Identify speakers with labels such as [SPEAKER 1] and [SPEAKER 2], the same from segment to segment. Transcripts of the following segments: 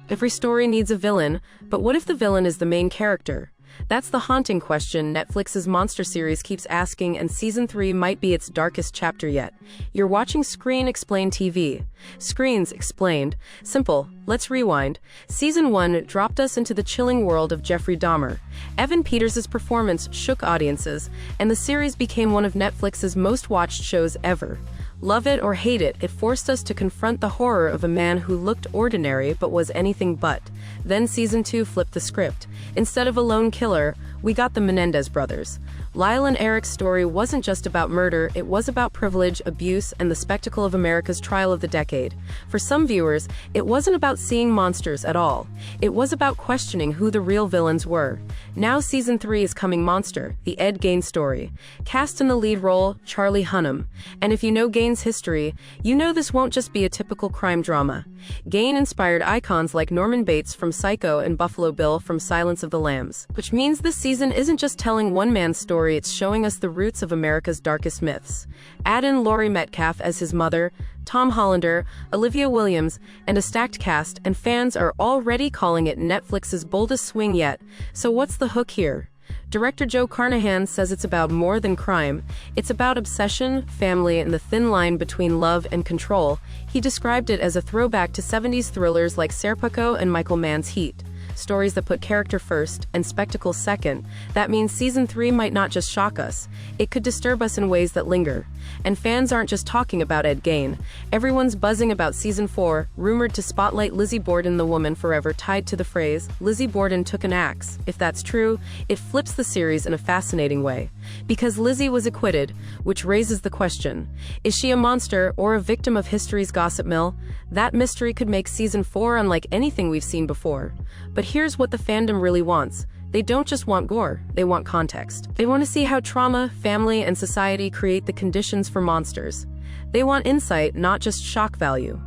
[SPEAKER 1] Every story needs a villain, but what if the villain is the main character? That's the haunting question Netflix's monster series keeps asking, and Season 3 might be its darkest chapter yet. You're watching Screen Explained TV. Screens Explained. Simple. Let's rewind. Season 1 dropped us into the chilling world of Jeffrey Dahmer. Evan Peters' performance shook audiences, and the series became one of Netflix's most watched shows ever. Love it or hate it, it forced us to confront the horror of a man who looked ordinary but was anything but. Then Season 2 flipped the script. Instead of a lone killer, we got the Menendez brothers. Lyle and Eric's story wasn't just about murder, it was about privilege, abuse, and the spectacle of America's trial of the decade. For some viewers, it wasn't about seeing monsters at all. It was about questioning who the real villains were. Now Season 3 is coming. Monster, the Ed Gein story. Cast in the lead role, Charlie Hunnam. And if you know Gein's history, you know this won't just be a typical crime drama. Gein inspired icons like Norman Bates from Psycho and Buffalo Bill from Silence of the Lambs. Which means this season isn't just telling one man's story, it's showing us the roots of America's darkest myths. Add in Laurie Metcalf as his mother, Tom Hollander, Olivia Williams, and a stacked cast, and fans are already calling it Netflix's boldest swing yet. So what's the hook here? Director Joe Carnahan says it's about more than crime. It's about obsession, family, and the thin line between love and control. He described it as a throwback to 70s thrillers like Serpico and Michael Mann's Heat. Stories that put character first and spectacle second. That means Season 3 might not just shock us, it could disturb us in ways that linger. And fans aren't just talking about Ed Gein. Everyone's buzzing about Season 4, rumored to spotlight Lizzie Borden, the woman forever tied to the phrase, Lizzie Borden took an axe. If that's true, it flips the series in a fascinating way. Because Lizzie was acquitted, which raises the question, is she a monster or a victim of history's gossip mill? That mystery could make Season 4 unlike anything we've seen before. But here's what the fandom really wants. They don't just want gore, they want context. They want to see how trauma, family, and society create the conditions for monsters. They want insight, not just shock value.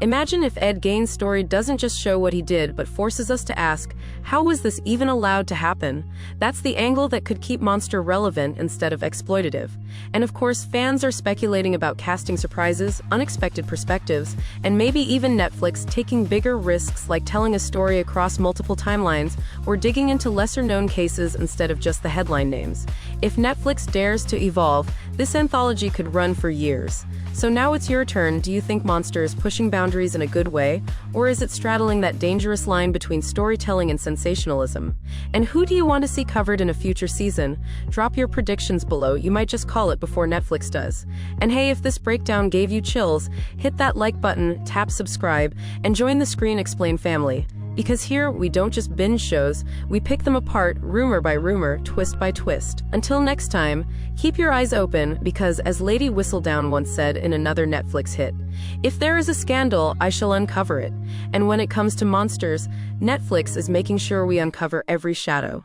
[SPEAKER 1] Imagine if Ed Gein's story doesn't just show what he did, but forces us to ask, how was this even allowed to happen? That's the angle that could keep Monster relevant instead of exploitative. And of course, fans are speculating about casting surprises, unexpected perspectives, and maybe even Netflix taking bigger risks like telling a story across multiple timelines or digging into lesser-known cases instead of just the headline names. If Netflix dares to evolve, this anthology could run for years. So now it's your turn. Do you think Monster is pushing boundaries in a good way, or is it straddling that dangerous line between storytelling and sensationalism? And who do you want to see covered in a future season? Drop your predictions below. You might just call it before Netflix does. And hey, if this breakdown gave you chills, hit that like button, tap subscribe, and join the Screen Explained family. Because here, we don't just binge shows, we pick them apart, rumor by rumor, twist by twist. Until next time, keep your eyes open, because as Lady Whistledown once said in another Netflix hit, if there is a scandal, I shall uncover it. And when it comes to monsters, Netflix is making sure we uncover every shadow.